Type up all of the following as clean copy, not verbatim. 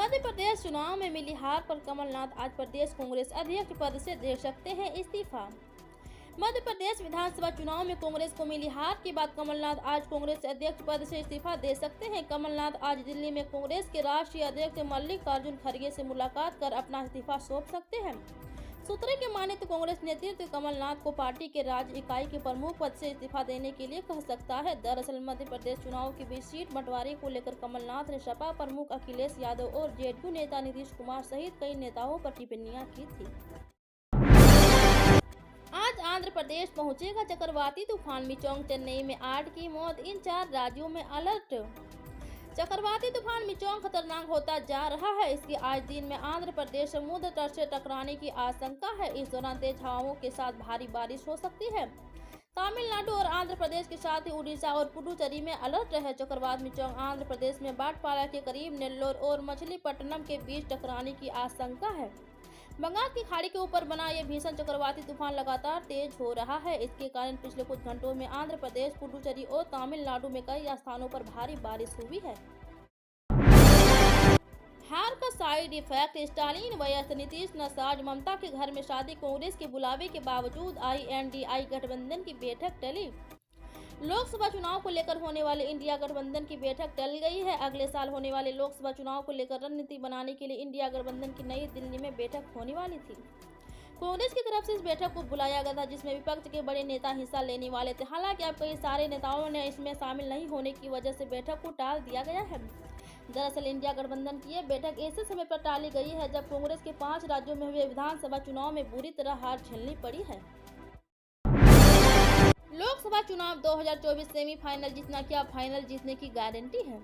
मध्य प्रदेश चुनाव में मिली हार पर कमलनाथ आज प्रदेश कांग्रेस अध्यक्ष पद से दे सकते हैं इस्तीफा। मध्य प्रदेश विधानसभा चुनाव में कांग्रेस को मिली हार के बाद कमलनाथ आज कांग्रेस अध्यक्ष पद से इस्तीफा दे सकते हैं। कमलनाथ आज दिल्ली में कांग्रेस के राष्ट्रीय अध्यक्ष मल्लिकार्जुन खड़गे से मुलाकात कर अपना इस्तीफा सौंप सकते हैं। सूत्रों के माने तो कांग्रेस नेतृत्व कमलनाथ को पार्टी के राज्य इकाई के प्रमुख पद से इस्तीफा देने के लिए कह सकता है। दरअसल मध्य प्रदेश चुनाव के बीच सीट बंटवारे को लेकर कमलनाथ ने सपा प्रमुख अखिलेश यादव और जेडीयू नेता नीतीश कुमार सहित कई नेताओं पर टिप्पणियां की थी। आज आंध्र प्रदेश पहुंचेगा चक्रवाती तूफान मिचोंग, चेन्नई में 8 की मौत, इन 4 राज्यों में अलर्ट। चक्रवाती तूफान मिचोंग खतरनाक होता जा रहा है। इसकी आज दिन में आंध्र प्रदेश समुद्र तट से टकराने की आशंका है। इस दौरान तेज हवाओं के साथ भारी बारिश हो सकती है। तमिलनाडु और आंध्र प्रदेश के साथ ही उड़ीसा और पुडुचेरी में अलर्ट रहे। चक्रवात मिचोंग आंध्र प्रदेश में बाटपाड़ा के करीब नेल्लोर और मछलीपट्टनम के बीच टकराने की आशंका है। बंगाल की खाड़ी के ऊपर बना यह भीषण चक्रवाती तूफान लगातार तेज हो रहा है। इसके कारण पिछले कुछ घंटों में आंध्र प्रदेश, पुडुचेरी और तमिलनाडु में कई स्थानों पर भारी बारिश हुई है। हार का साइड इफेक्ट, स्टालिन व्यस्त, नीतीश नसाज, ममता के घर में शादी, कांग्रेस के बुलावे के बावजूद INDI गठबंधन की बैठक टली। लोकसभा चुनाव को लेकर होने वाले इंडिया गठबंधन की बैठक टल गई है। अगले साल होने वाले लोकसभा चुनाव को लेकर रणनीति बनाने के लिए इंडिया गठबंधन की नई दिल्ली में बैठक होने वाली थी। कांग्रेस की तरफ से इस बैठक को बुलाया गया था, जिसमें विपक्ष के बड़े नेता हिस्सा लेने वाले थे। हालांकि अब कई सारे नेताओं ने इसमें शामिल नहीं होने की वजह से बैठक को टाल दिया गया है। दरअसल इंडिया गठबंधन की यह बैठक ऐसे समय पर टाली गई है जब कांग्रेस के 5 राज्यों में हुए विधानसभा चुनाव में बुरी तरह हार झेलनी पड़ी है। लोकसभा चुनाव 2024 सेमीफाइनल जीतना क्या फाइनल जीतने की गारंटी है?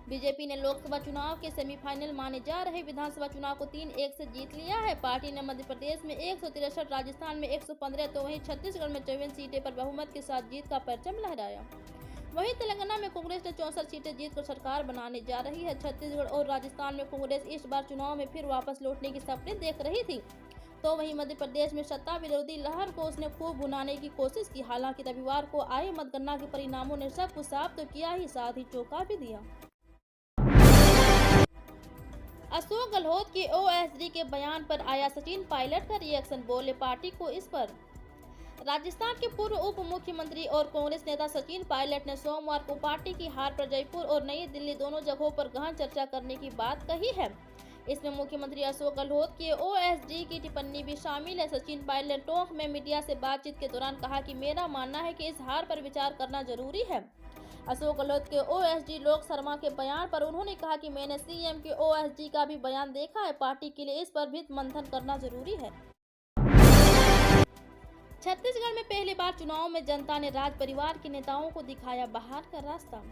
बीजेपी ने लोकसभा चुनाव के सेमीफाइनल माने जा रहे विधानसभा चुनाव को 3-1 से जीत लिया है। पार्टी ने मध्य प्रदेश में 163, राजस्थान में 115 तो वहीं छत्तीसगढ़ में 54 सीटें पर बहुमत के साथ जीत का परचम लहराया। वहीं तेलंगाना में कांग्रेस ने 64 सीटें जीतकर सरकार बनाने जा रही है। छत्तीसगढ़ और राजस्थान में कांग्रेस इस बार चुनाव में फिर वापस लौटने की सपने देख रही थी, तो वहीं मध्य प्रदेश में सत्ता विरोधी लहर को उसने खूब भुनाने की कोशिश की। हालांकि रविवार को आए मतगणना के परिणामों ने सब कुछ साफ तो किया ही, साथ ही चौंका भी दिया। अशोक गहलोत के OSD के बयान पर आया सचिन पायलट का रिएक्शन, बोले पार्टी को इस पर। राजस्थान के पूर्व उप मुख्यमंत्री और कांग्रेस नेता सचिन पायलट ने सोमवार को पार्टी की हार पर जयपुर और नई दिल्ली दोनों जगहों पर गहन चर्चा करने की बात कही है। इसमें मुख्यमंत्री अशोक गहलोत के OSD की टिप्पणी भी शामिल है। सचिन पायलट ने टोंक में मीडिया से बातचीत के दौरान कहा कि मेरा मानना है कि इस हार पर विचार करना जरूरी है। अशोक गहलोत के OSD लोक शर्मा के बयान पर उन्होंने कहा कि मैंने CM के OSD का भी बयान देखा है, पार्टी के लिए इस पर भी मंथन करना जरूरी है। छत्तीसगढ़ में पहली बार चुनाव में जनता ने राज परिवार के नेताओं को दिखाया बाहर का रास्ता।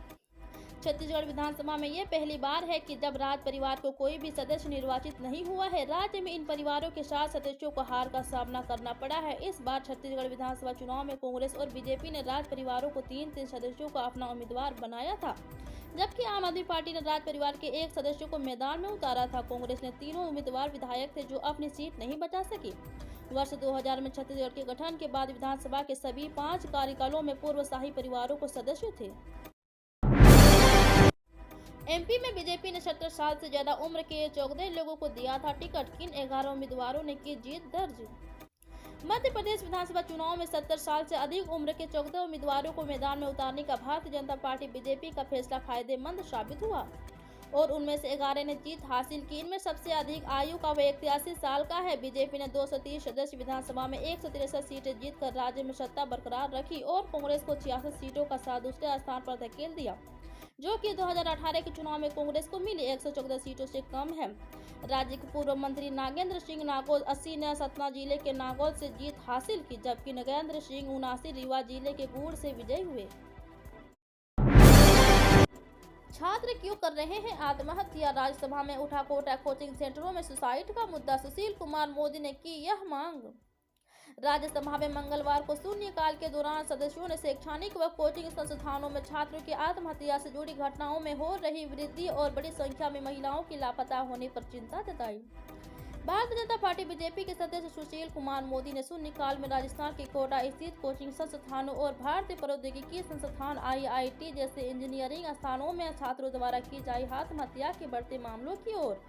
छत्तीसगढ़ विधानसभा में यह पहली बार है कि जब राज परिवार को कोई भी सदस्य निर्वाचित नहीं हुआ है। राज्य में इन परिवारों के 7 सदस्यों को हार का सामना करना पड़ा है। इस बार छत्तीसगढ़ विधानसभा चुनाव में कांग्रेस और बीजेपी ने राज परिवारों को 3 सदस्यों को अपना उम्मीदवार बनाया था, जबकि आम आदमी पार्टी ने राज परिवार के 1 सदस्य को मैदान में उतारा था। कांग्रेस ने 3 उम्मीदवार विधायक थे जो अपनी सीट नहीं बचा सके। वर्ष 2000 में छत्तीसगढ़ के गठन के बाद विधानसभा के सभी 5 कार्यकालों में पूर्व शाही परिवारों को सदस्य थे। MP में बीजेपी ने 70 साल से ज्यादा उम्र के 14 लोगों को दिया था टिकट, किन 11 उम्मीदवारों ने की जीत दर्ज। मध्य प्रदेश विधानसभा चुनाव में 70 साल से अधिक उम्र के 14 उम्मीदवारों को मैदान में उतारने का भारतीय जनता पार्टी बीजेपी का फैसला फायदेमंद साबित हुआ और उनमें से 11 ने जीत हासिल की। इनमें सबसे अधिक आयु का वह 81 साल का है। बीजेपी ने 230 सदस्य विधानसभा में 163 सीटें जीतकर राज्य में सत्ता बरकरार रखी और कांग्रेस को 66 सीटों का साथ दूसरे स्थान पर धकेल दिया, जो कि 2018 के चुनाव में कांग्रेस को मिली 114 सीटों से कम है। राज्य के पूर्व मंत्री नागेंद्र सिंह नागौल 80 ने सतना जिले के नागौल से जीत हासिल की, जबकि नगेंद्र सिंह 79 रीवा जिले के गुड़ से विजयी हुए। छात्र क्यों कर रहे हैं आत्महत्या? राज्यसभा में उठा कोटा कोचिंग सेंटरों में सुसाइड का मुद्दा, सुशील कुमार मोदी ने की यह मांग। राज्यसभा में मंगलवार को शून्यकाल के दौरान सदस्यों ने शैक्षणिक व कोचिंग संस्थानों में छात्रों की आत्महत्या से जुड़ी घटनाओं में हो रही वृद्धि और बड़ी संख्या में महिलाओं की लापता होने पर चिंता जताई। भारतीय जनता पार्टी बीजेपी के सदस्य सुशील कुमार मोदी ने शून्यकाल में राजस्थान के कोटा स्थित कोचिंग संस्थानों और भारतीय प्रौद्योगिकी संस्थान IIT जैसे इंजीनियरिंग स्थानों में छात्रों द्वारा की जाई आत्महत्या के बढ़ते मामलों की ओर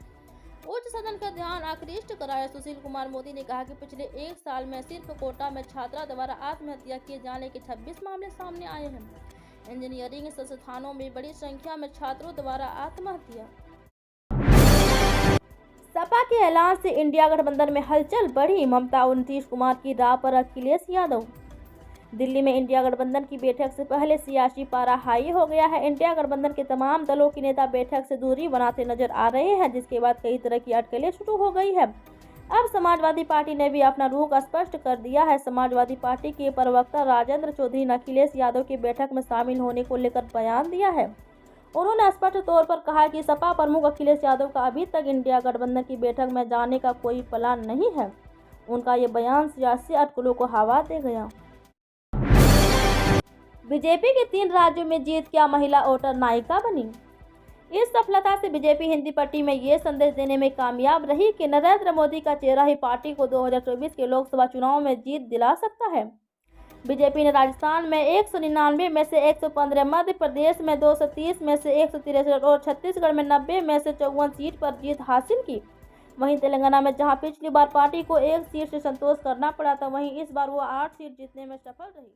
उच्च सदन का ध्यान आकृष्ट कराया। सुशील कुमार मोदी ने कहा कि पिछले एक साल में सिर्फ कोटा में छात्रा द्वारा आत्महत्या किए जाने के 26 मामले सामने आए हैं। इंजीनियरिंग संस्थानों में बड़ी संख्या में छात्रों द्वारा आत्महत्या। सपा के ऐलान से इंडिया गठबंधन में हलचल बढ़ी, ममता और नीतीश कुमार की राह पर अखिलेश यादव। दिल्ली में इंडिया गठबंधन की बैठक से पहले सियासी पारा हाई हो गया है। इंडिया गठबंधन के तमाम दलों के नेता बैठक से दूरी बनाते नजर आ रहे हैं, जिसके बाद कई तरह की अटकलें शुरू हो गई है। अब समाजवादी पार्टी ने भी अपना रुख स्पष्ट कर दिया है। समाजवादी पार्टी के प्रवक्ता राजेंद्र चौधरी ने अखिलेश यादव की बैठक में शामिल होने को लेकर बयान दिया है। उन्होंने स्पष्ट तौर पर कहा कि सपा प्रमुख अखिलेश यादव का अभी तक इंडिया गठबंधन की बैठक में जाने का कोई प्लान नहीं है। उनका ये बयान सियासी अटकलों को हवा दे गया। बीजेपी के 3 राज्यों में जीत, क्या महिला वोटर नायिका बनी। इस सफलता से बीजेपी हिंदी पट्टी में ये संदेश देने में कामयाब रही कि नरेंद्र मोदी का चेहरा ही पार्टी को 2024 के लोकसभा चुनाव में जीत दिला सकता है। बीजेपी ने राजस्थान में 199 में से 115, मध्य प्रदेश में 230 में से 163 और छत्तीसगढ़ में 90 में से 54 सीट पर जीत हासिल की। वहीं तेलंगाना में जहां पिछली बार पार्टी को 1 सीट से संतोष करना पड़ा था, वहीं इस बार वो 8 सीट जीतने में सफल रही।